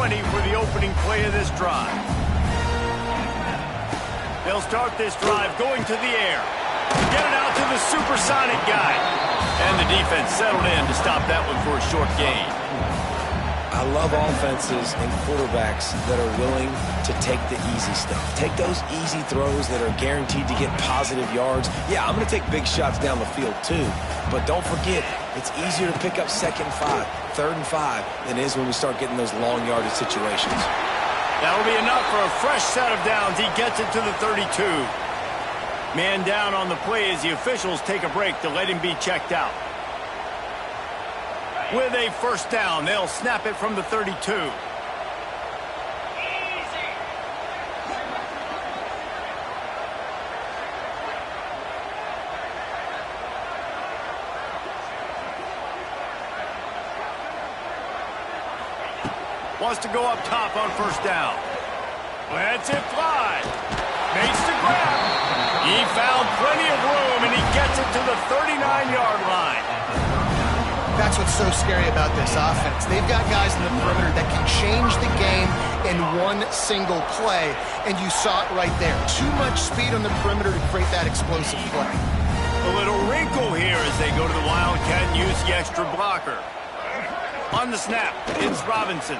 20 for the opening play of this drive. They'll start this drive going to the air. Get it out to the supersonic guy. And the defense settled in to stop that one for a short gain. I love offenses and quarterbacks that are willing to take the easy stuff. Take those easy throws that are guaranteed to get positive yards. Yeah, I'm going to take big shots down the field too. But don't forget, it's easier to pick up 2nd and 5, 3rd and 5 than it is when we start getting those long yardage situations. That'll be enough for a fresh set of downs. He gets it to the 32. Man down on the play as the officials take a break to let him be checked out. With a first down, they'll snap it from the 32. Wants to go up top on first down. Lets it fly. Makes the grab. He found plenty of room, and he gets it to the 39-yard line. That's what's so scary about this offense. They've got guys in the perimeter that can change the game in one single play, and you saw it right there. Too much speed on the perimeter to create that explosive play. A little wrinkle here as they go to the Wildcat and use the extra blocker. On the snap, it's Robinson.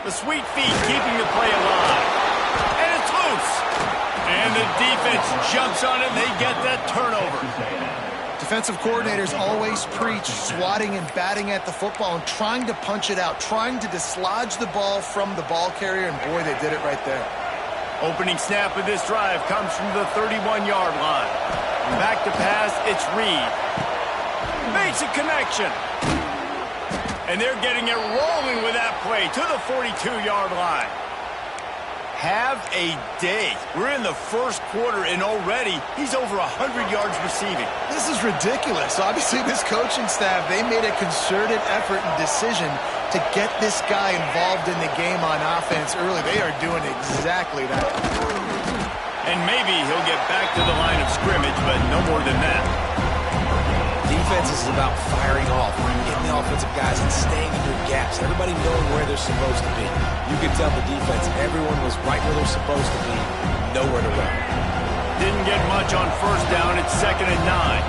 The sweet feet keeping the play alive. And it's loose. And the defense jumps on it, and they get that turnover. Defensive coordinators always preach swatting and batting at the football and trying to punch it out, trying to dislodge the ball from the ball carrier, and boy, they did it right there. Opening snap of this drive comes from the 31-yard line. Back to pass, it's Reed. Makes a connection. And they're getting it rolling with that play to the 42-yard line. Have a day. We're in the first quarter, and already he's over 100 yards receiving. This is ridiculous. Obviously, this coaching staff, they made a concerted effort and decision to get this guy involved in the game on offense early. They are doing exactly that. And maybe he'll get back to the line of scrimmage, but no more than that. Defense is about firing off, getting the offensive guys and staying in your gaps. Everybody knowing where they're supposed to be. You can tell the defense, everyone was right where they're supposed to be, nowhere to run. Didn't get much on first down. It's 2nd and 9.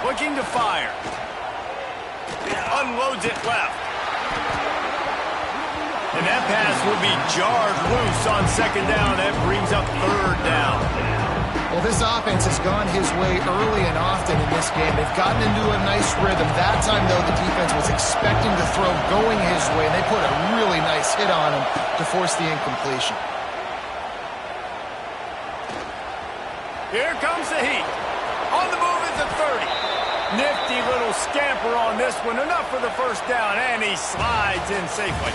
Looking to fire. Unloads it left. And that pass will be jarred loose on 2nd down. That brings up 3rd down. Well, this offense has gone his way early and often in this game. They've gotten into a nice rhythm. That time, though, the defense was expecting the throw going his way, and they put a really nice hit on him to force the incompletion. Here comes the heat. On the move at the 30. Nifty little scamper on this one. Enough for the first down, and he slides in safely.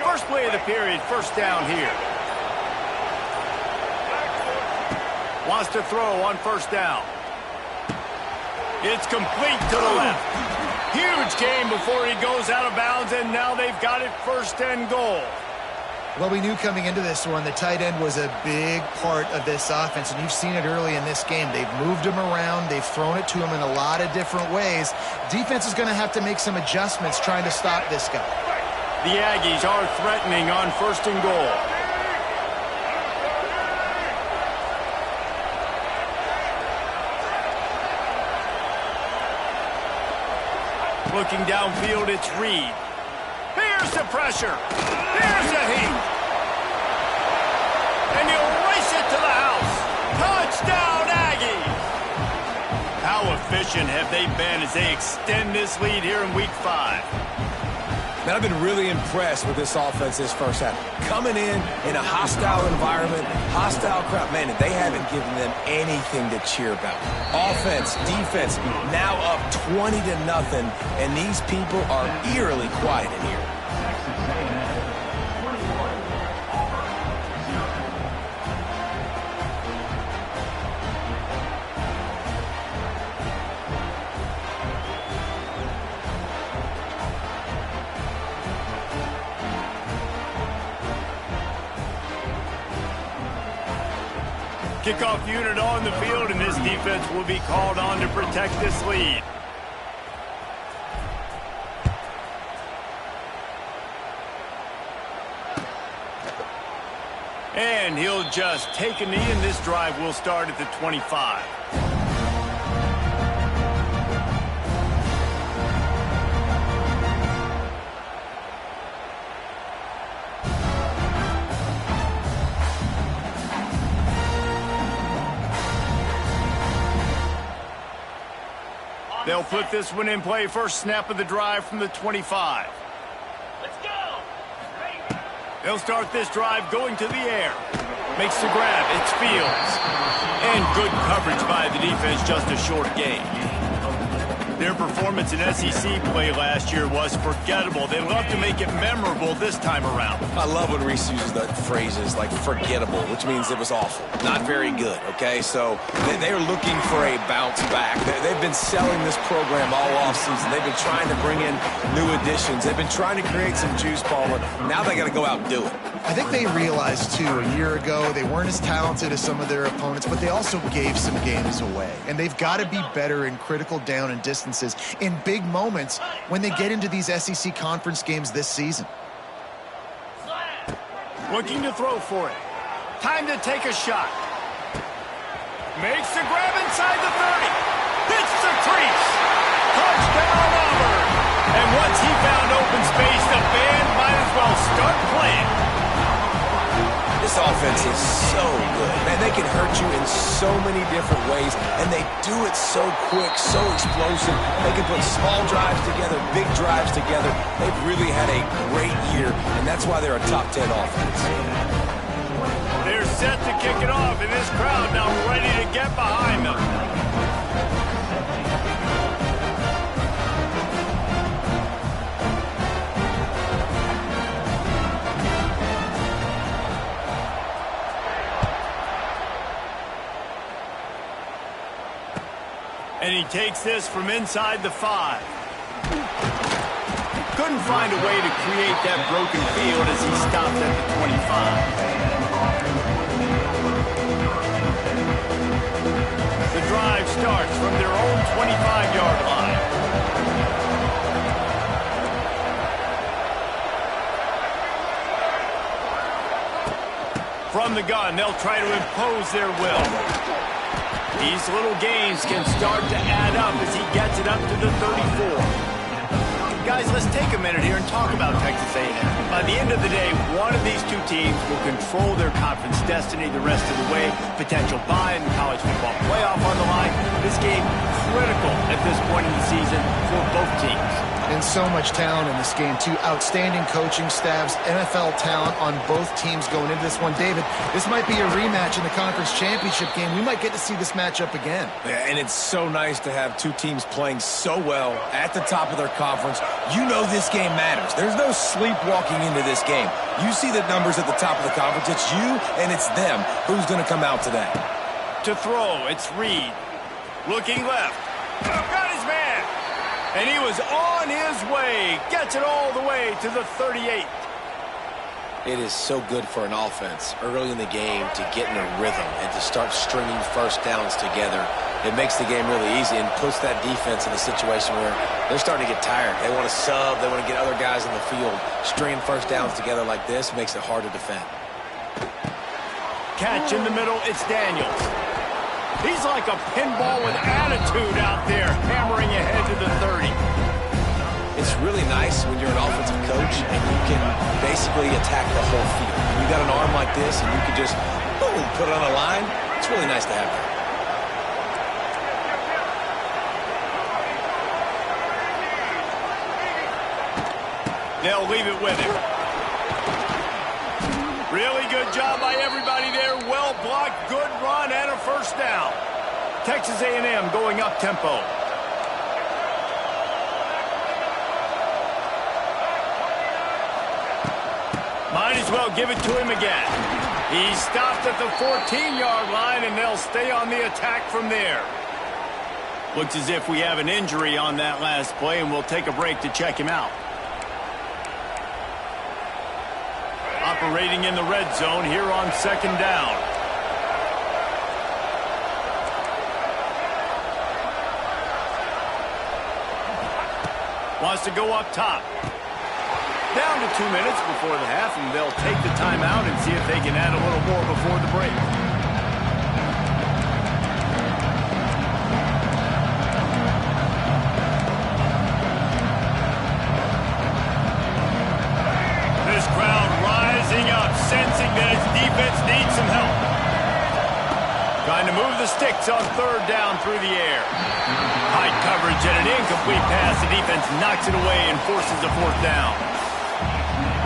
First play of the period, first down here. Wants to throw on first down. It's complete to the left. Huge gain before he goes out of bounds, and now they've got it 1st and goal. Well, we knew coming into this one the tight end was a big part of this offense, and you've seen it early in this game. They've moved him around. They've thrown it to him in a lot of different ways. Defense is going to have to make some adjustments trying to stop this guy. The Aggies are threatening on 1st and goal. Looking downfield, it's Reed. Here's the pressure. Here's the heat. And he'll race it to the house. Touchdown, Aggies. How efficient have they been as they extend this lead here in Week 5? Man, I've been really impressed with this offense this first half. Coming in a hostile environment, hostile crowd, man, they haven't given them anything to cheer about. Offense, defense, now up 20-0, and these people are eerily quiet in here. Kickoff unit on the field, and this defense will be called on to protect this lead. And he'll just take a knee, and this drive will start at the 25. They'll put this one in play. First snap of the drive from the 25. Let's go! They'll start this drive going to the air. Makes the grab. It's Fields. And good coverage by the defense, just a short gain. Their performance in SEC play last year was forgettable. They love to make it memorable this time around. I love when Reese uses the phrases like forgettable, which means it was awful. Not very good, okay? So they are looking for a bounce back. They've been selling this program all offseason. They've been trying to bring in new additions. They've been trying to create some juice, Paul. Now they got to go out and do it. I think they realized, too, a year ago they weren't as talented as some of their opponents, but they also gave some games away. And they've got to be better in critical down and distances in big moments when they get into these SEC conference games this season. Looking to throw for it. Time to take a shot. Makes the grab inside the 30. Hits the crease. Touchdown Auburn. And once he found open space, the band might as well start playing. This offense is so good. Man, they can hurt you in so many different ways, and they do it so quick, so explosive. They can put small drives together, big drives together. They've really had a great year, and that's why they're a top 10 offense. They're set to kick it off, and this crowd now ready to get behind them. And he takes this from inside the 5. Couldn't find a way to create that broken field as he stopped at the 25. The drive starts from their own 25-yard line. From the gun, they'll try to impose their will. These little gains can start to add up as he gets it up to the 34. Guys, let's take a minute here and talk about Texas A&M. By the end of the day, one of these two teams will control their conference destiny the rest of the way. Potential bye in the college football playoff on the line. This game critical at this point in the season for both teams. And so much talent in this game, too. Outstanding coaching staffs, NFL talent on both teams going into this one. David, this might be a rematch in the conference championship game. We might get to see this matchup again. Yeah, and it's so nice to have two teams playing so well at the top of their conference. You know this game matters. There's no sleepwalking into this game. You see the numbers at the top of the conference. It's you and it's them. Who's going to come out today? To throw, it's Reed. Looking left. Got his man. And he was on his way. Gets it all the way to the 38. It is so good for an offense early in the game to get in a rhythm and to start stringing first downs together. It makes the game really easy and puts that defense in a situation where they're starting to get tired. They want to sub. They want to get other guys in the field. Stringing first downs together like this makes it hard to defend. Catch in the middle. It's Daniels. He's like a pinball with attitude out there, hammering ahead to the 30. It's really nice when you're an offensive coach and you can basically attack the whole field. You got an arm like this and you can just, boom, put it on a line. It's really nice to have that. They'll leave it with him. Really good job by everybody there. Well blocked, good run, and a first down. Texas A&M going up tempo. Might as well give it to him again. He stopped at the 14-yard line, and they'll stay on the attack from there. Looks as if we have an injury on that last play, and we'll take a break to check him out. Operating in the red zone here on second down. Wants to go up top. Down to 2 minutes before the half, and they'll take the timeout and see if they can add a little more before the break. This crowd rising up, sensing that its defense needs some help. Trying to move the sticks on third down through the air. High coverage and an incomplete pass. The defense knocks it away and forces a fourth down.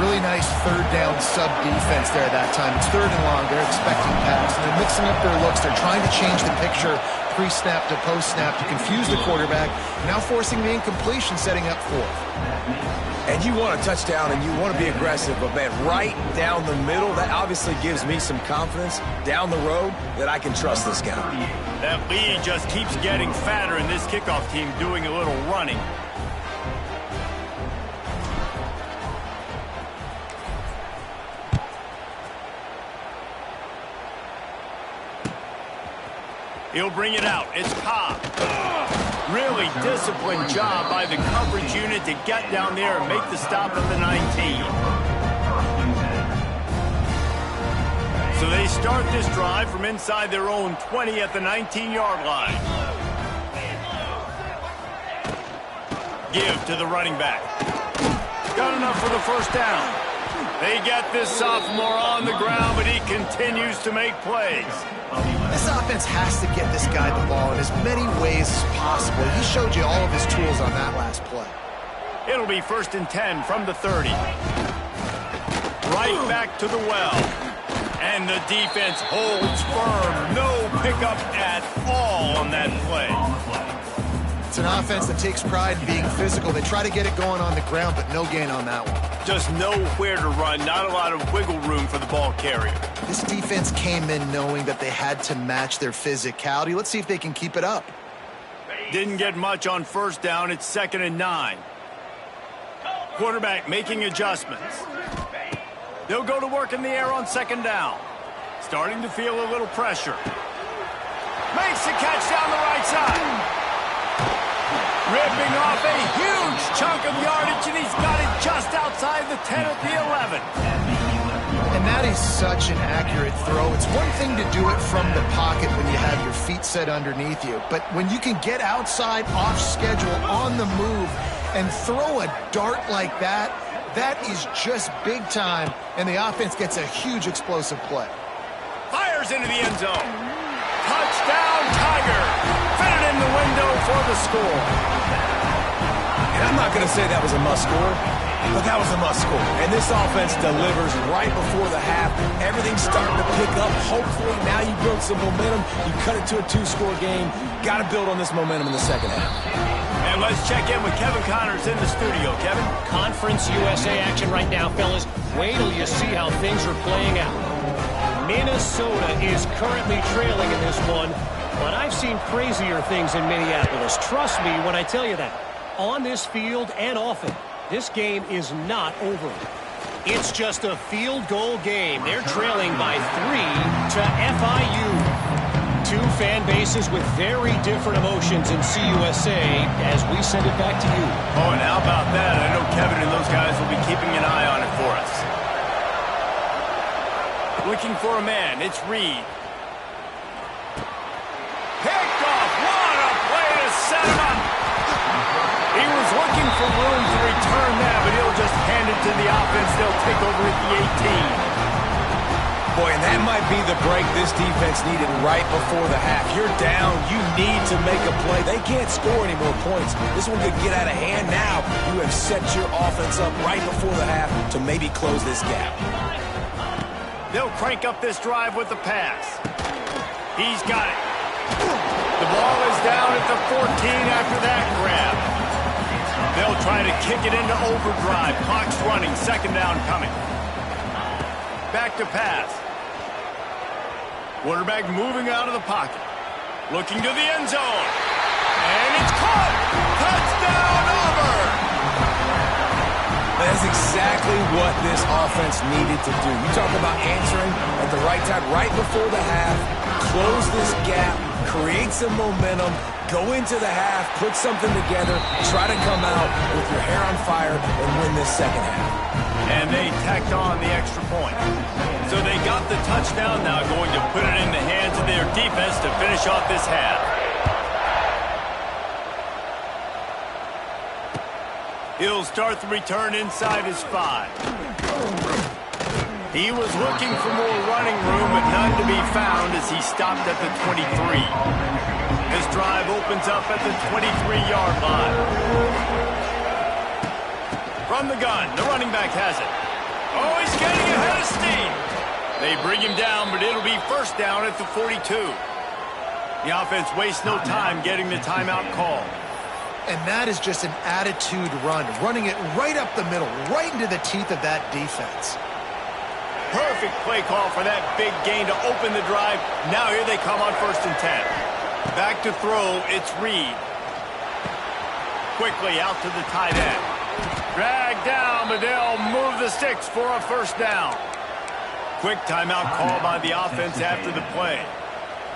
Really nice third down sub-defense there that time. It's third and long. They're expecting pass. And they're mixing up their looks. They're trying to change the picture pre-snap to post-snap to confuse the quarterback. Now forcing the incompletion, setting up fourth. And you want a touchdown and you want to be aggressive, but man, right down the middle, that obviously gives me some confidence down the road that I can trust this guy. That lead just keeps getting fatter, and this kickoff team doing a little running. He'll bring it out. It's Cobb. Really disciplined job by the coverage unit to get down there and make the stop at the 19. So they start this drive from inside their own 20 at the 19-yard line. Give to the running back. Got enough for the first down. They get this sophomore on the ground, but he continues to make plays. This offense has to get this guy the ball in as many ways as possible. He showed you all of his tools on that last play. It'll be 1st and 10 from the 30. Right back to the well. And the defense holds firm. No pickup at all on that play. It's an offense that takes pride in being physical. They try to get it going on the ground, but no gain on that one. Just nowhere to run. Not a lot of wiggle room for the ball carrier. This defense came in knowing that they had to match their physicality. Let's see if they can keep it up. Didn't get much on first down. It's 2nd and 9. Quarterback making adjustments. They'll go to work in the air on 2nd down. Starting to feel a little pressure. Makes the catch down the right side. Ripping off a huge chunk of yardage, and he's got it just outside the 10 at the 11. And that is such an accurate throw. It's one thing to do it from the pocket when you have your feet set underneath you, but when you can get outside, off schedule, on the move, and throw a dart like that, that is just big time, and the offense gets a huge explosive play. Fires into the end zone. Touchdown, Tiger. Fitted in the window for the score. And I'm not going to say that was a must-score, but that was a must-score. And this offense delivers right before the half. Everything's starting to pick up. Hopefully now you build some momentum. You cut it to a 2-score game. Got to build on this momentum in the second half. And let's check in with Kevin Connors in the studio. Kevin? Conference USA action right now, fellas. Wait till you see how things are playing out. Minnesota is currently trailing in this one, but I've seen crazier things in Minneapolis. Trust me when I tell you that. On this field and off it, this game is not over. It's just a field goal game. They're trailing by 3 to FIU. Two fan bases with very different emotions in CUSA as we send it back to you. Oh, and how about that? I know Kevin and those guys will be keeping an eye on it for us. Looking for a man. It's Reed. Picked off. What a play to set him up. He was looking for room to return that, but he'll just hand it to the offense. They'll take over at the 18. Boy, and that might be the break this defense needed right before the half. You're down. You need to make a play. They can't score any more points. This one could get out of hand now. You have set your offense up right before the half to maybe close this gap. They'll crank up this drive with the pass. He's got it. The ball is down at the 14 after that grab. They'll try to kick it into overdrive. Clock's running. 2nd down coming. Back to pass. Quarterback moving out of the pocket. Looking to the end zone. And it's caught. Touchdown, Auburn. That's exactly what this offense needed to do. You talk about answering at the right time, right before the half, close this gap, create some momentum, go into the half, put something together, try to come out with your hair on fire and win this second half. And they tacked on the extra point. So they got the touchdown, now going to put it in the hands of their defense to finish off this half. He'll start the return inside his 5. He was looking for more running room, but none to be found as he stopped at the 23. This drive opens up at the 23-yard line. From the gun, the running back has it. Oh, he's getting ahead of steam. They bring him down, but it'll be first down at the 42. The offense wastes no time getting the timeout call. And that is just an attitude run, running it right up the middle, right into the teeth of that defense. Perfect play call for that big gain to open the drive. Now here they come on 1st and 10. Back to throw, it's Reed. Quickly out to the tight end. Drag down, but they'll move the sticks for a first down. Quick timeout call by the offense after the play.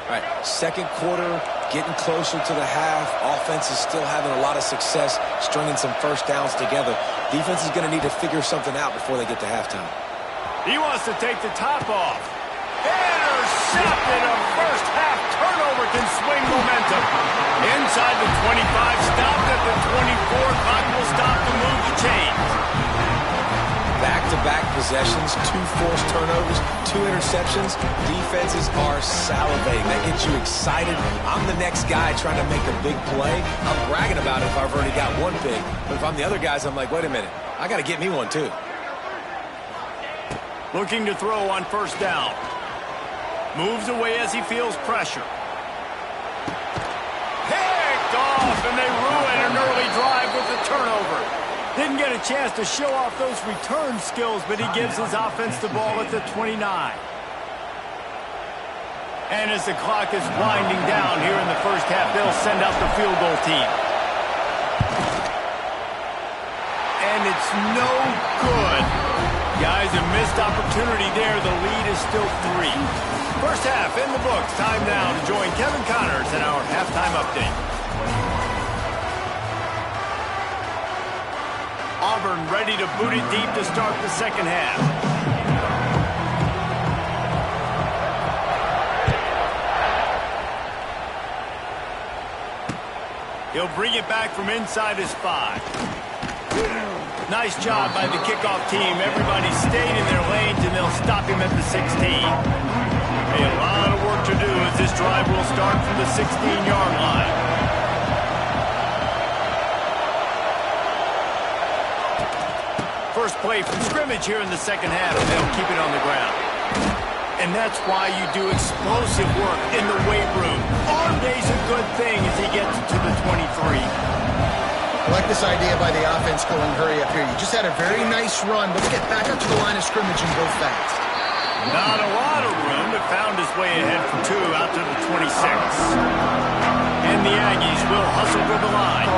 All right, second quarter, getting closer to the half. Offense is still having a lot of success stringing some first downs together. Defense is going to need to figure something out before they get to halftime. He wants to take the top off. Intercepted. A first half turnover can swing momentum. Inside the 25, stopped at the 24. Clock will stop to move the chains. Back-to-back possessions, 2 forced turnovers, 2 interceptions. Defenses are salivating. That gets you excited. I'm the next guy trying to make a big play. I'm bragging about it if I've already got one big. But if I'm the other guys, I'm like, wait a minute. I got to get me one too. Looking to throw on first down. Moves away as he feels pressure. Picked off, and they ruin an early drive with the turnover. Didn't get a chance to show off those return skills, but he gives his offense the ball at the 29. And as the clock is winding down here in the first half, they'll send out the field goal team. And it's no good. Guys, a missed opportunity there. The lead is still 3. First half in the books. Time now to join Kevin Connors in our halftime update. Auburn ready to boot it deep to start the second half. He'll bring it back from inside his 5. Nice job by the kickoff team. Everybody stayed in their lanes, and they'll stop him at the 16. A lot of work to do as this drive will start from the 16-yard line. First play from scrimmage here in the second half, and they'll keep it on the ground. And that's why you do explosive work in the weight room. Arm day's a good thing as he gets to the 23. I like this idea by the offense going hurry up here. You just had a very nice run. Let's get back up to the line of scrimmage and go fast. Not a lot of room, but found his way ahead for 2 out to the 26. And the Aggies will hustle to the line.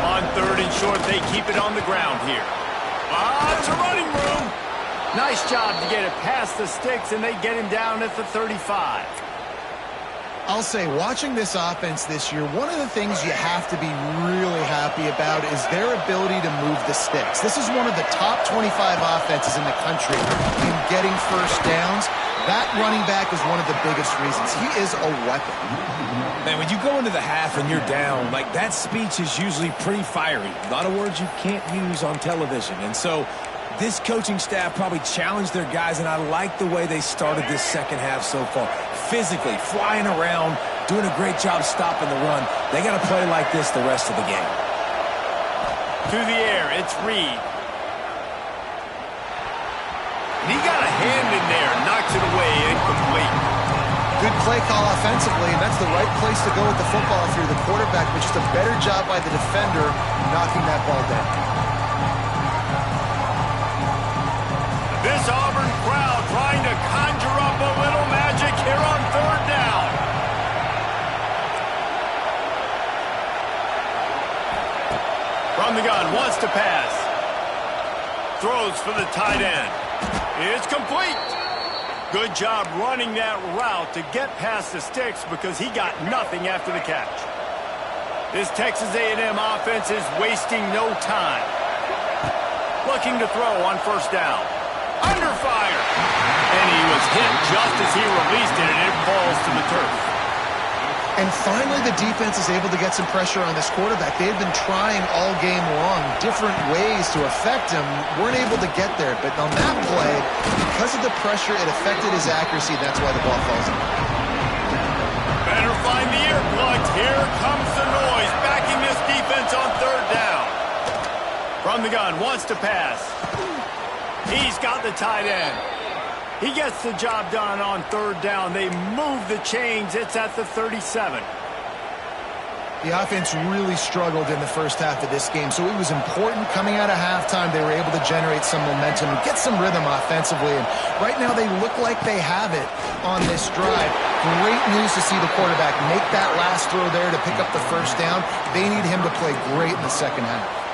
On 3rd and short, they keep it on the ground here. It's a running room. Nice job to get it past the sticks, and they get him down at the 35. I'll say, watching this offense this year, one of the things you have to be really happy about is their ability to move the sticks. This is one of the top 25 offenses in the country in getting first downs. That running back is one of the biggest reasons. He is a weapon. Man, when you go into the half and you're down, like, that speech is usually pretty fiery. A lot of words you can't use on television. And so this coaching staff probably challenged their guys, and I like the way they started this second half so far. Physically, flying around, doing a great job stopping the run. They got to play like this the rest of the game. To the air, it's Reed. And he got a hand in there, knocks it away, incomplete. Good play call offensively, and that's the right place to go with the football through the quarterback, but just a better job by the defender knocking that ball down. This Auburn crowd trying to conjure up a little magic here on 3rd down. From the gun, wants to pass. Throws for the tight end. It's complete. Good job running that route to get past the sticks because he got nothing after the catch. This Texas A&M offense is wasting no time. Looking to throw on first down. Under fire. And he was hit just as he released it, and it falls to the turf. And finally, the defense is able to get some pressure on this quarterback. They've been trying all game long different ways to affect him. Weren't able to get there. But on that play, because of the pressure, it affected his accuracy. That's why the ball falls in. Better find the earplugs. Here comes the noise, backing this defense on third down. From the gun, wants to pass. He's got the tight end. He gets the job done on third down. They move the chains. It's at the 37. The offense really struggled in the first half of this game, so it was important coming out of halftime. They were able to generate some momentum and get some rhythm offensively, and right now they look like they have it on this drive. Great news to see the quarterback make that last throw there to pick up the first down. They need him to play great in the second half.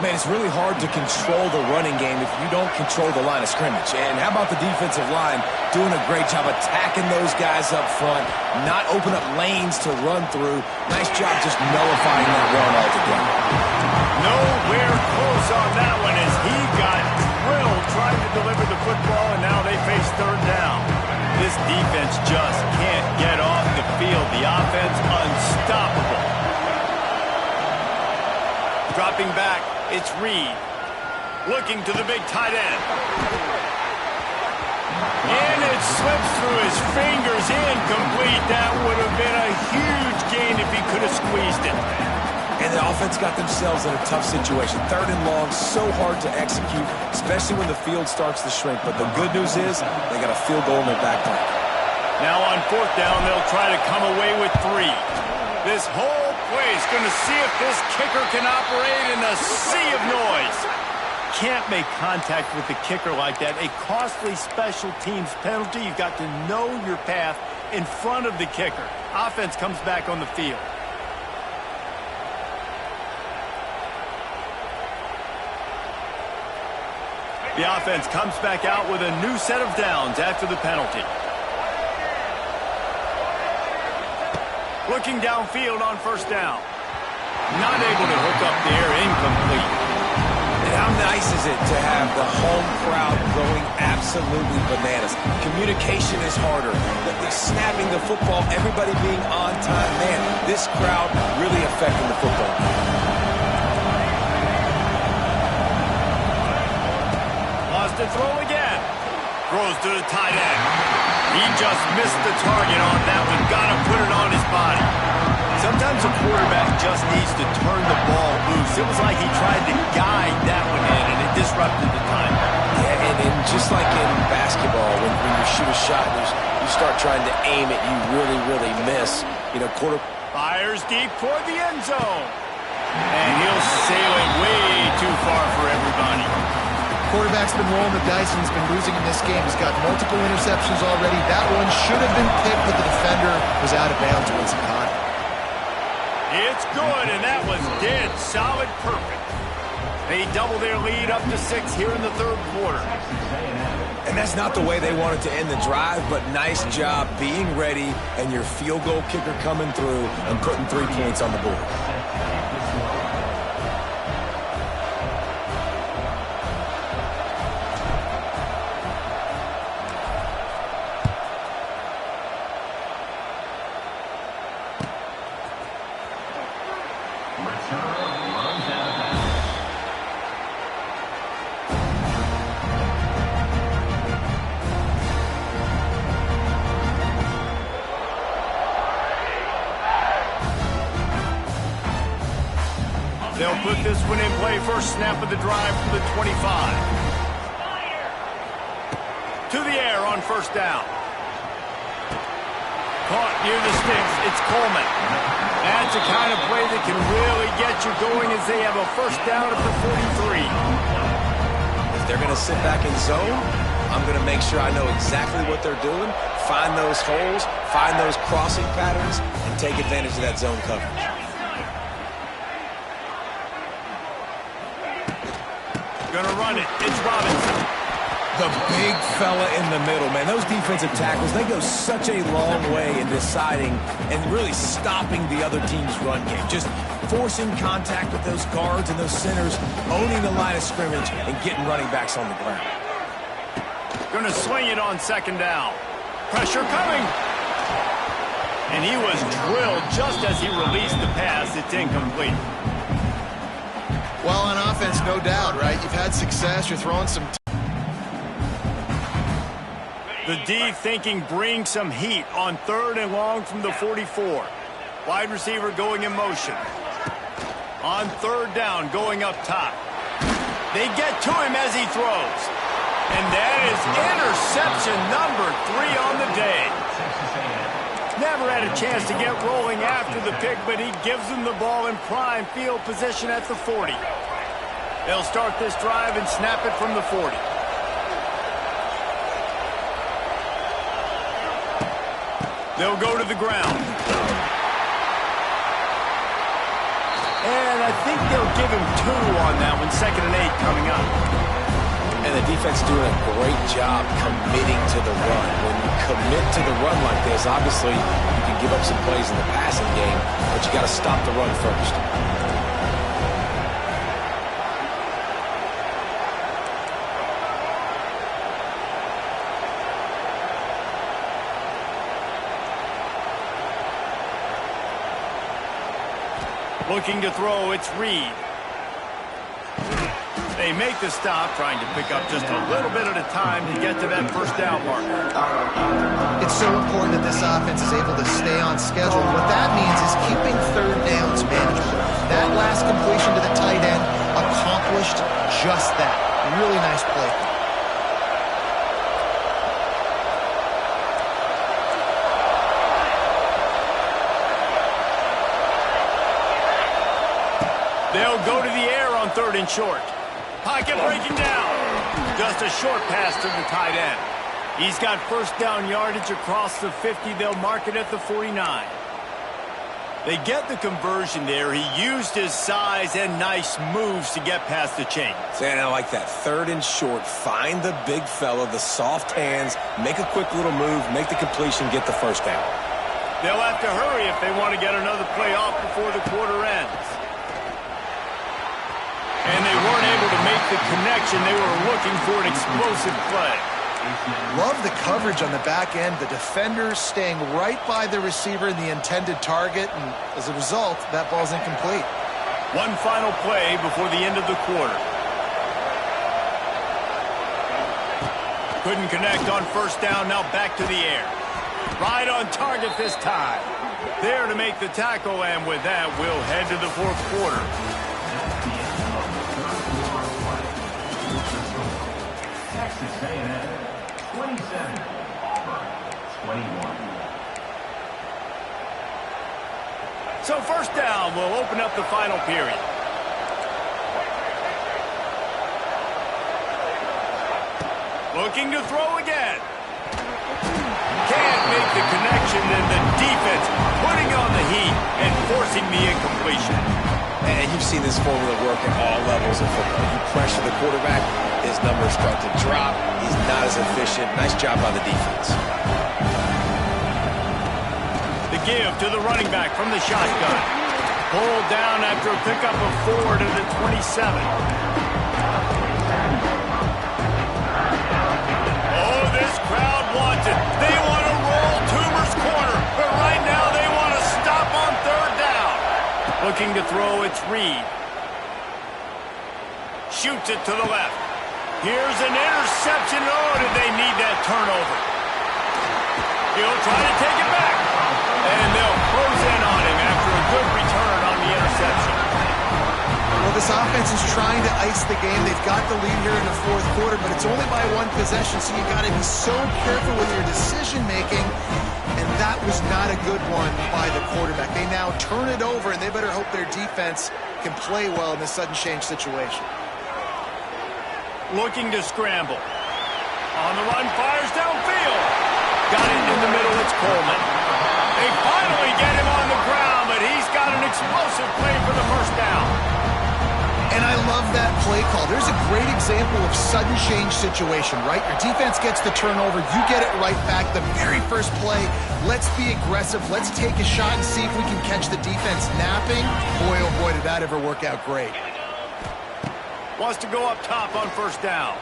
Man, it's really hard to control the running game if you don't control the line of scrimmage. And how about the defensive line doing a great job attacking those guys up front, not open up lanes to run through. Nice job just nullifying that run altogether. Nowhere close on that one as he got drilled trying to deliver the football, and now they face third down. This defense just can't get off the field. The offense unstoppable. Dropping back, it's Reed. Looking to the big tight end. And it slips through his fingers, incomplete. That would have been a huge gain if he could have squeezed it. And the offense got themselves in a tough situation. Third and long, so hard to execute, especially when the field starts to shrink. But the good news is they got a field goal in their back pocket. Now on fourth down, they'll try to come away with 3. This whole play is going to see if this kicker can operate in a sea of noise. Can't make contact with the kicker like that. A costly special teams penalty. You've got to know your path in front of the kicker. Offense comes back on the field. The offense comes back out with a new set of downs after the penalty. Looking downfield on first down. Not able to hook up there, incomplete. And how nice is it to have the home crowd going absolutely bananas? Communication is harder. The snapping the football, everybody being on time. Man, this crowd really affecting the football. Lost a throw again. Throws to the tight end. He just missed the target on that one. Got to put it on his body. Sometimes a quarterback just needs to turn the ball loose. It was like he tried to guide that one in, and it disrupted the time. Yeah, and just like in basketball, when you shoot a shot and you start trying to aim it, you really, really miss. You know, fires deep toward the end zone. And he'll sail it way too far for everybody. Quarterback's been rolling the dice and he's been losing in this game. He's got multiple interceptions already. That one should have been picked, but the defender was out of bounds once he caught it. It's good, and that was dead solid perfect. They double their lead up to 6 here in the third quarter. And that's not the way they wanted to end the drive, but nice job being ready and your field goal kicker coming through and putting 3 points on the board. They'll put this one in play. First snap of the drive from the 25. To the air on first down. Caught near the sticks. It's Coleman. That's the kind of play that can really get you going as they have a first down at the 43. If they're going to sit back in zone, I'm going to make sure I know exactly what they're doing, find those holes, find those crossing patterns, and take advantage of that zone coverage. Gonna run it. It's Robinson. The big fella in the middle, man. Those defensive tackles, they go such a long way in deciding and really stopping the other team's run game. Just forcing contact with those guards and those centers, owning the line of scrimmage, and getting running backs on the ground. Going to swing it on second down. Pressure coming. And he was drilled just as he released the pass. It's incomplete. Well, on offense, no doubt, right? You've had success. You're throwing some... The D thinking bring some heat on 3rd and long from the 44. Wide receiver going in motion. On 3rd down, going up top. They get to him as he throws. And that is interception number 3 on the day. Never had a chance to get rolling after the pick, but he gives them the ball in prime field position at the 40. They'll start this drive and snap it from the 40. They'll go to the ground. And I think they'll give him 2 on that one. 2nd and 8 coming up. And the defense doing a great job committing to the run. When you commit to the run like this, obviously you can give up some plays in the passing game, but you got to stop the run first. Looking to throw, it's Reed. They make the stop, trying to pick up just a little bit at a time to get to that first down marker. It's so important that this offense is able to stay on schedule. What that means is keeping 3rd downs manageable. That last completion to the tight end accomplished just that. Really nice play. They'll go to the air on 3rd and short. Pocket breaking down. Just a short pass to the tight end. He's got first down yardage across the 50. They'll mark it at the 49. They get the conversion there. He used his size and nice moves to get past the chain. And I like that. 3rd and short. Find the big fella, the soft hands, make a quick little move, make the completion, get the first down. They'll have to hurry if they want to get another play off before the quarter ends. And they weren't able to make the connection. They were looking for an explosive play. Love the coverage on the back end. The defenders staying right by the receiver in the intended target. And as a result, that ball's incomplete. One final play before the end of the quarter. Couldn't connect on first down. Now back to the air. Right on target this time. There to make the tackle. And with that, we'll head to the 4th quarter. Texas A&M 27, Auburn 21. So first down will open up the final period. Looking to throw again. Can't make the connection, and the defense putting on the heat and forcing the incompletion. And you've seen this formula work at all levels of football. You pressure the quarterback, his numbers start to drop. He's not as efficient. Nice job by the defense. The give to the running back from the shotgun. Pulled down after a pickup of 4 to the 27. Oh, this crowd wants it. They want to roll Toomer's corner, but right now they want to stop on 3rd down. Looking to throw, it's Reed. Shoots it to the left. Here's an interception. Oh, did they need that turnover? He'll try to take it back. And they'll close in on him after a good return on the interception. Well, this offense is trying to ice the game. They've got the lead here in the 4th quarter, but it's only by 1 possession, so you got to be so careful with your decision-making. And that was not a good one by the quarterback. They now turn it over, and they better hope their defense can play well in this sudden change situation. Looking to scramble. On the run, fires downfield. Got it in the middle, it's Coleman. They finally get him on the ground, but he's got an explosive play for the first down. And I love that play call. There's a great example of sudden change situation, right? Your defense gets the turnover. You get it right back. The very first play, let's be aggressive. Let's take a shot and see if we can catch the defense napping. Boy, oh boy, did that ever work out great. Wants to go up top on first down.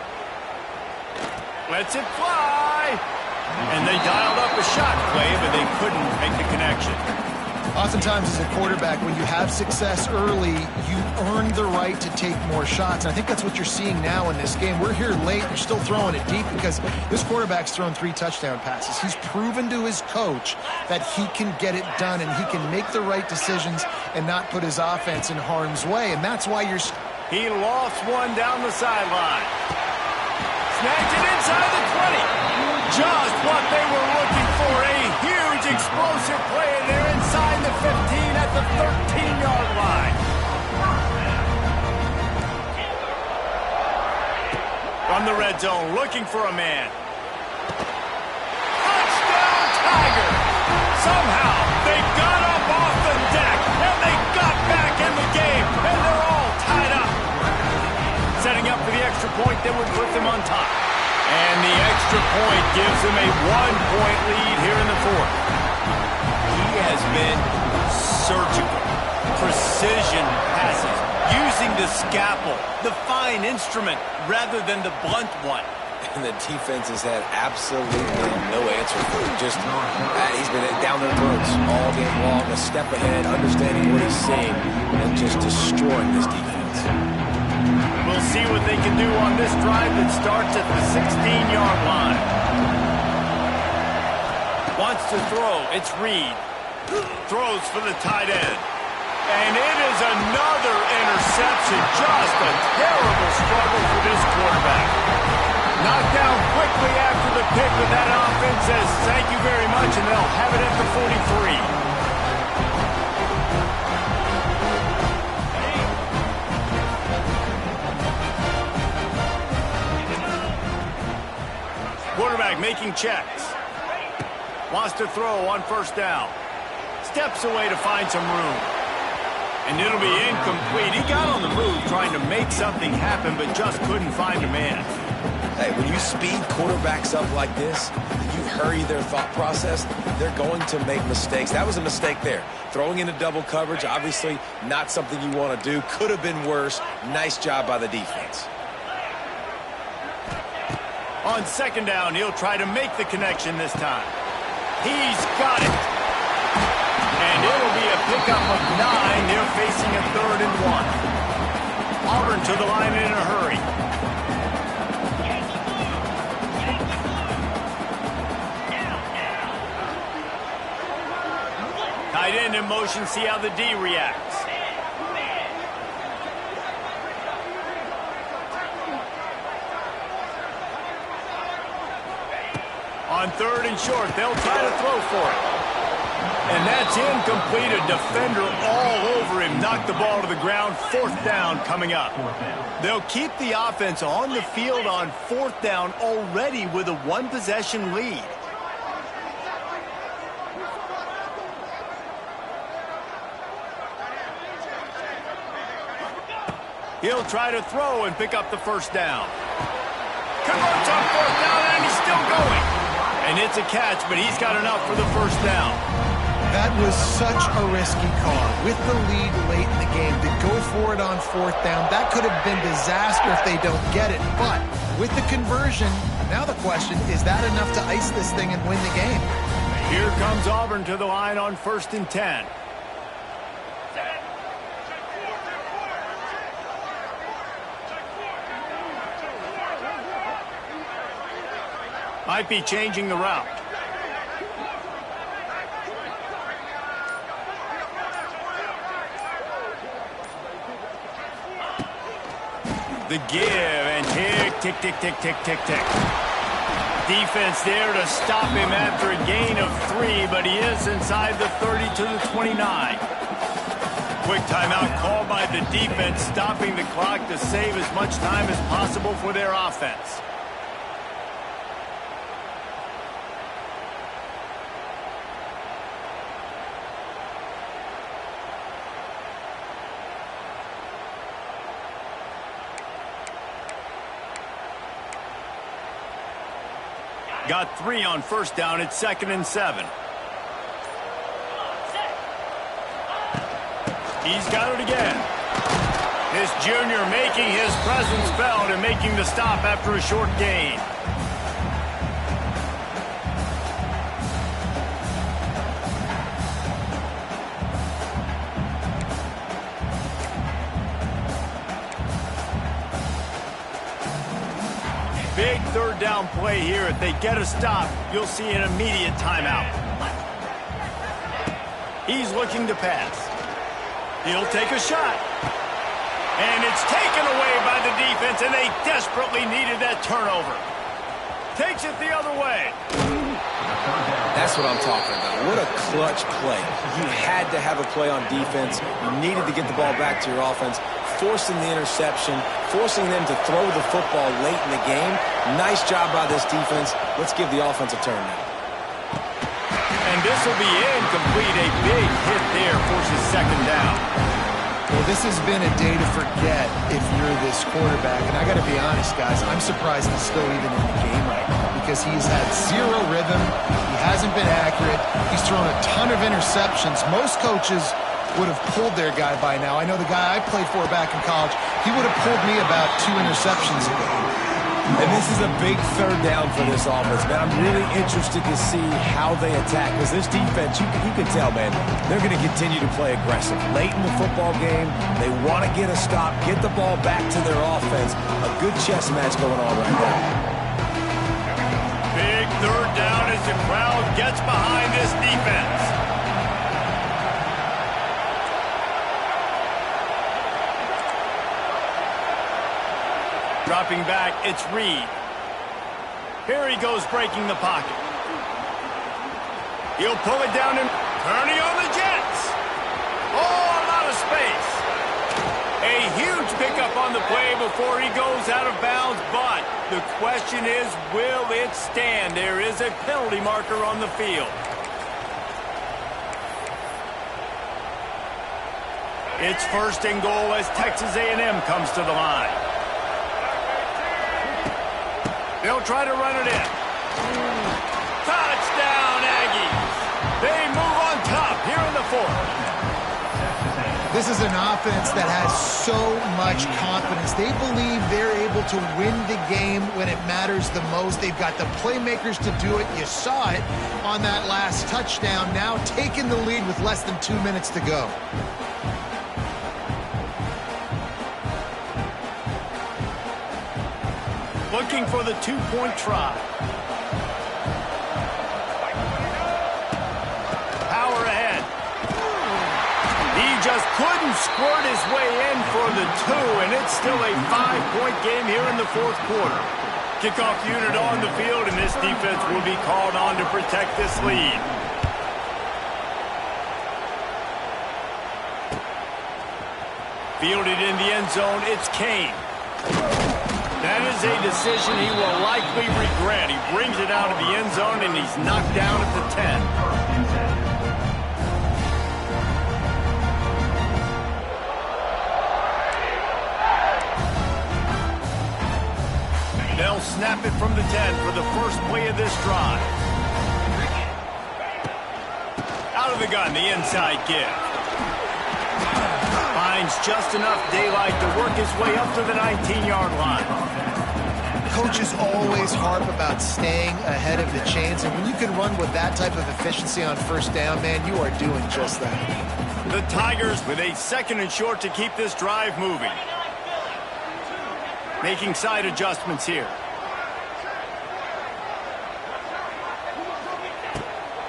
Lets it fly. And they dialed up a shot play, but they couldn't make the connection. Oftentimes as a quarterback, when you have success early, you earn the right to take more shots. And I think that's what you're seeing now in this game. We're here late. You're still throwing it deep because this quarterback's thrown 3 touchdown passes. He's proven to his coach that he can get it done and he can make the right decisions and not put his offense in harm's way. And that's why you're... He lost one down the sideline. Snagged it inside the 20. Just what they were looking for. A huge explosive play, and they're inside the 15 at the 13-yard line. From the red zone, looking for a man. Touchdown, Tiger! Somehow, they got up off the deck, and they got back in the game, and they're all tied up. Setting up for the extra point that would put them on top. And the extra point gives them a 1-point lead here in the fourth. He has been surgical. Precision passes. Using the scalpel, the fine instrument, rather than the blunt one. And the defense has had absolutely no answer for it. Just, he's been down their throats all game long, a step ahead, understanding what he's seeing, and just destroying this defense. We'll see what they can do on this drive that starts at the 16-yard line. Wants to throw. It's Reed. Throws for the tight end. And it is another interception. Just a terrible struggle for this quarterback. Knocked down quickly after the pick, but that offense says thank you very much, and they'll have it at the 43. Quarterback making checks. Wants to throw on first down. Steps away to find some room. And it'll be incomplete. He got on the move trying to make something happen, but just couldn't find a man. Hey, when you speed quarterbacks up like this, you hurry their thought process, they're going to make mistakes. That was a mistake there. Throwing into double coverage, obviously not something you want to do. Could have been worse. Nice job by the defense. On second down, he'll try to make the connection this time. He's got it. And it'll be a pickup of 9. They're facing a 3rd and 1. Auburn to the line in a hurry. Tight end in motion, see how the D reacts. On 3rd and short, they'll try to throw for it. And that's incomplete. A defender all over him. Knocked the ball to the ground. 4th down coming up. They'll keep the offense on the field on 4th down already with a 1-possession lead. He'll try to throw and pick up the first down. Converts on 4th down, and he's still going. And it's a catch, but he's got enough for the first down. That was such a risky call. With the lead late in the game, to go for it on 4th down, that could have been disaster if they don't get it. But with the conversion, now the question, is that enough to ice this thing and win the game? Here comes Auburn to the line on 1st and 10. Might be changing the route. The give and tick, tick, tick, tick, tick, tick. Defense there to stop him after a gain of 3, but he is inside the 30 to the 29. Quick timeout called by the defense, stopping the clock to save as much time as possible for their offense. Got 3 on first down. It's 2nd and 7. He's got it again. This junior making his presence felt and making the stop after a short gain. Big 3rd down play here. If they get a stop, you'll see an immediate timeout. He's looking to pass. He'll take a shot. And it's taken away by the defense, and they desperately needed that turnover. Takes it the other way. That's what I'm talking about. What a clutch play. You had to have a play on defense. You needed to get the ball back to your offense, forcing the interception, forcing them to throw the football late in the game. Nice job by this defense. Let's give the offense a turn now. And this will be incomplete. A big hit there forces 2nd down. Well, this has been a day to forget if you're this quarterback. And I got to be honest, guys, I'm surprised he's still even in the game right now because he's had 0 rhythm. He hasn't been accurate. He's thrown a ton of interceptions. Most coaches would have pulled their guy by now. I know the guy I played for back in college, he would have pulled me about 2 interceptions ago. And this is a big 3rd down for this offense, man. I'm really interested to see how they attack because this defense, you can tell, man, they're going to continue to play aggressive. Late in the football game, they want to get a stop, get the ball back to their offense. A good chess match going on right now. Big 3rd down as the crowd gets behind this defense. Dropping back, it's Reed. Here he goes breaking the pocket. He'll pull it down and turning on the Jets. Oh, a lot of space. A huge pickup on the play before he goes out of bounds, but the question is, will it stand? There is a penalty marker on the field. It's 1st and goal as Texas A&M comes to the line. They'll try to run it in. Touchdown, Aggies. They move on top here in the 4th. This is an offense that has so much confidence. They believe they're able to win the game when it matters the most. They've got the playmakers to do it. You saw it on that last touchdown. Now taking the lead with less than 2 minutes to go. Looking for the 2-point try. Power ahead. He just couldn't squirt his way in for the 2, and it's still a 5-point game here in the 4th quarter. Kickoff unit on the field, and this defense will be called on to protect this lead. Fielded in the end zone, it's Kane. That is a decision he will likely regret. He brings it out of the end zone, and he's knocked down at the 10. They'll snap it from the 10 for the first play of this drive. Out of the gun, the inside give. Finds just enough daylight to work his way up to the 19-yard line. Coaches always harp about staying ahead of the chains, and when you can run with that type of efficiency on 1st down, man, you are doing just that. The Tigers with a 2nd and short to keep this drive moving. Making side adjustments here.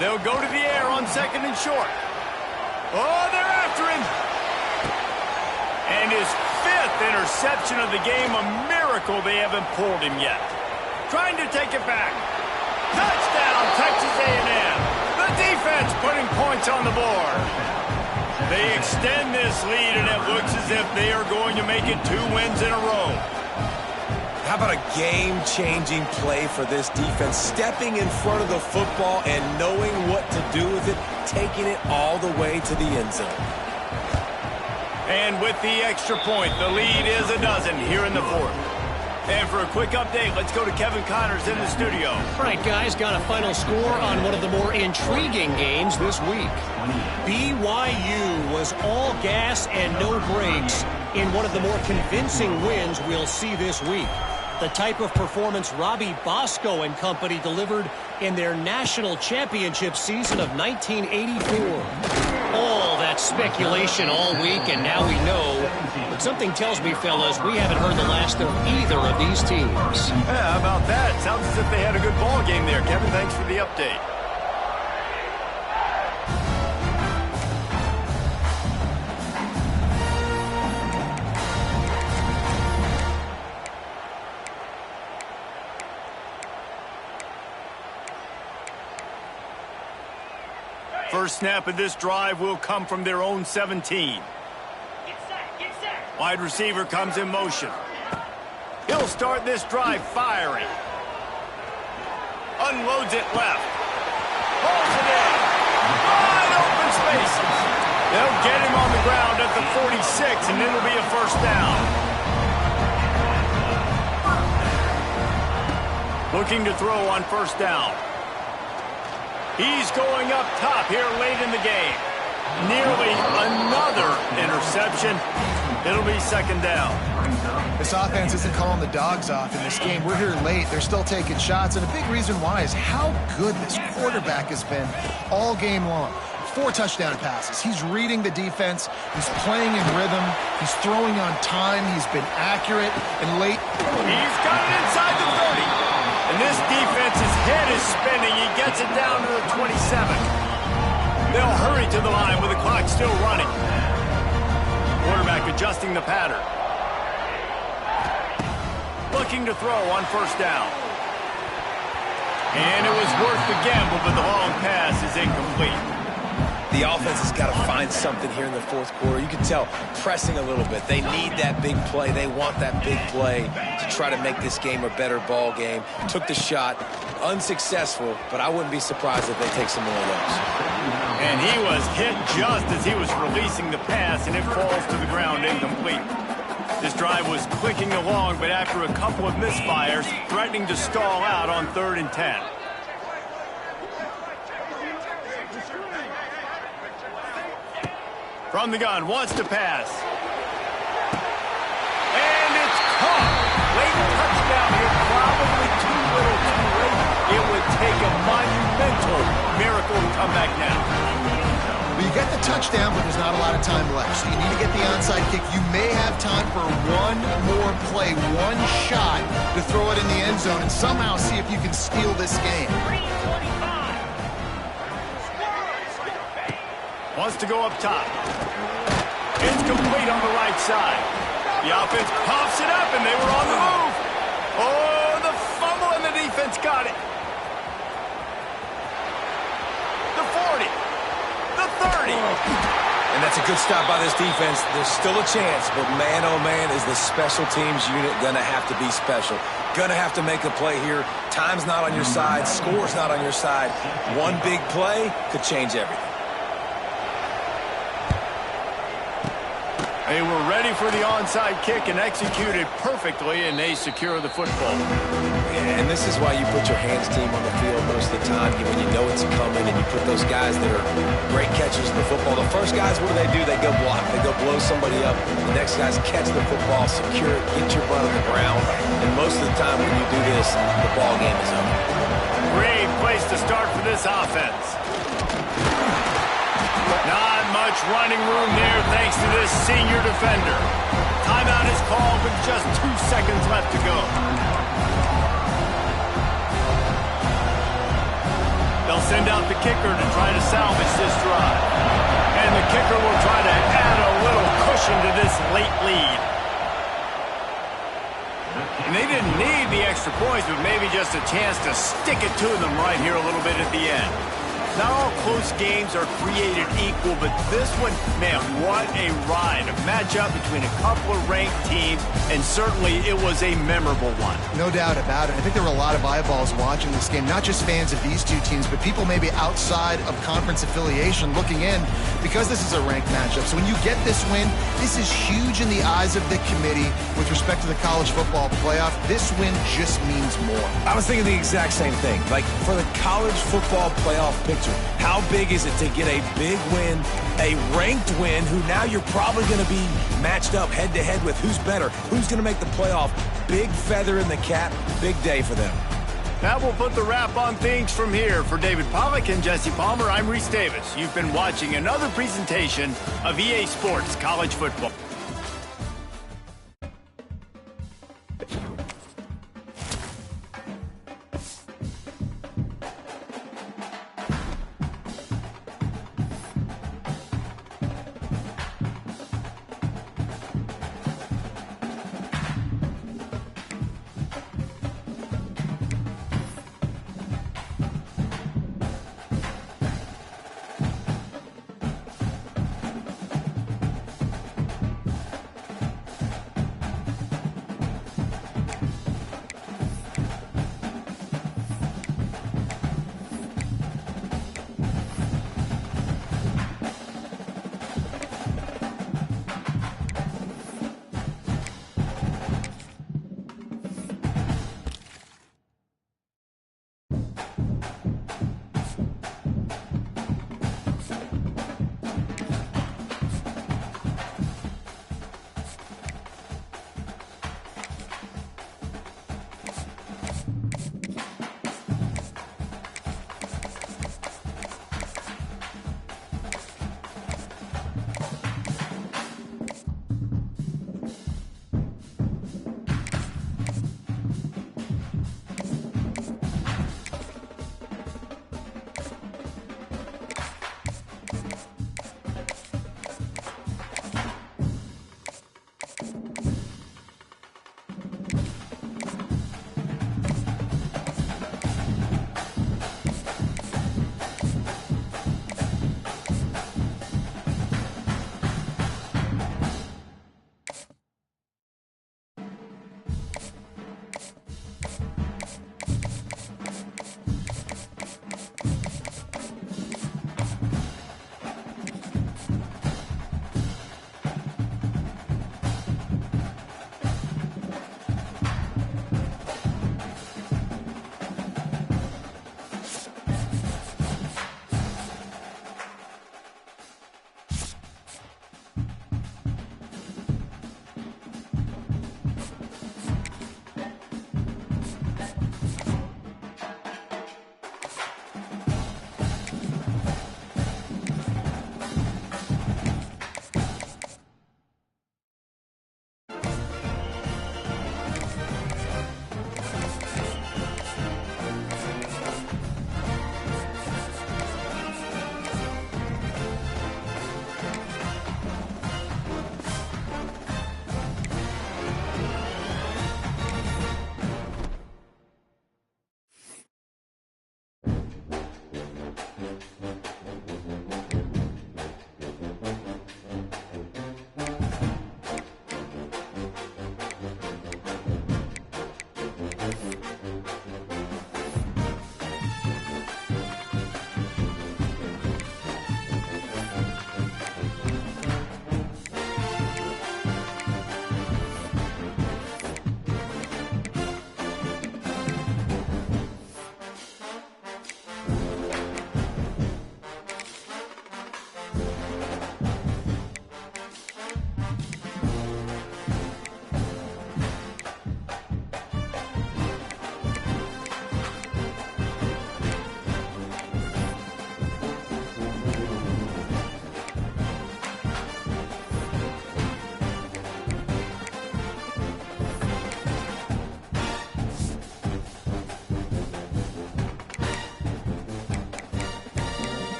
They'll go to the air on 2nd and short. Oh, they're after him. And his 5th interception of the game, a miracle they haven't pulled him yet. Trying to take it back. Touchdown, Texas A&M. The defense putting points on the board. They extend this lead, and it looks as if they are going to make it 2 wins in a row. How about a game-changing play for this defense? Stepping in front of the football and knowing what to do with it, taking it all the way to the end zone. And with the extra point, the lead is a dozen here in the 4th. And for a quick update, let's go to Kevin Connors in the studio. All right, guys, got a final score on one of the more intriguing games this week. BYU was all gas and no brakes in one of the more convincing wins we'll see this week. The type of performance Robbie Bosco and company delivered in their national championship season of 1984. All that speculation all week, and now we know. But something tells me, fellas, we haven't heard the last of either of these teams. Yeah, how about that? Sounds as if they had a good ball game there. Kevin, thanks for the update. First snap of this drive will come from their own 17. Wide receiver comes in motion. He'll start this drive firing. Unloads it left. Pulls it in. Wide open spaces. They'll get him on the ground at the 46, and it'll be a first down. Looking to throw on first down. He's going up top here late in the game. Nearly another interception. It'll be second down. This offense isn't calling the dogs off in this game. We're here late. They're still taking shots, and a big reason why is how good this quarterback has been all game long. 4 touchdown passes. He's reading the defense. He's playing in rhythm. He's throwing on time. He's been accurate and late. He's got it inside the 30. And this defense's head is spinning. He gets it down to the 27. They'll hurry to the line with the clock still running. Quarterback adjusting the pattern. Looking to throw on first down. And it was worth the gamble, but the long pass is incomplete. The offense has got to find something here in the fourth quarter. You can tell pressing a little bit. They need that big play. They want that big play to try to make this game a better ball game. Took the shot. Unsuccessful, but I wouldn't be surprised if they take some more of those. And he was hit just as he was releasing the pass, and it falls to the ground incomplete. This drive was clicking along, but after a couple of misfires, threatening to stall out on 3rd and 10. From the gun, wants to pass. And it's caught. Late touchdown here, probably too little too late. It would take a monumental miracle to come back now. Well, you get the touchdown, but there's not a lot of time left. So you need to get the onside kick. You may have time for one more play, one shot to throw it in the end zone and somehow see if you can steal this game. Wants to go up top. It's complete on the right side. The offense pops it up, and they were on the move. Oh, the fumble, and the defense got it. The 40. The 30. And that's a good stop by this defense. There's still a chance, but man, oh man, is the special teams unit going to have to be special. Going to have to make a play here. Time's not on your side. Score's not on your side. One big play could change everything. They were ready for the onside kick and executed perfectly, and they secure the football. Yeah, and this is why you put your hands team on the field most of the time when you know it's coming, and you put those guys that are great catchers of the football. The first guys, what do? They go block. They go blow somebody up. The next guys catch the football, secure it, get your butt on the ground. And most of the time when you do this, the ball game is over. Great place to start for this offense. Not much running room there thanks to this senior defender. Timeout is called with just 2 seconds left to go. They'll send out the kicker to try to salvage this drive. And the kicker will try to add a little cushion to this late lead. And they didn't need the extra points, but maybe just a chance to stick it to them right here a little bit at the end. Not all close games are created equal, but this one, man, what a ride. A matchup between a couple of ranked teams, and certainly it was a memorable one. No doubt about it. I think there were a lot of eyeballs watching this game, not just fans of these two teams, but people maybe outside of conference affiliation looking in because this is a ranked matchup. So when you get this win, this is huge in the eyes of the committee with respect to the college football playoff. This win just means more. I was thinking the exact same thing. Like, for the college football playoff picture, how big is it to get a big win, a ranked win, who now you're probably going to be matched up head-to-head with who's better, who's going to make the playoff. Big feather in the cap, big day for them. That will put the wrap on things from here. For David Pollack and Jesse Palmer, I'm Reese Davis. You've been watching another presentation of EA Sports College Football.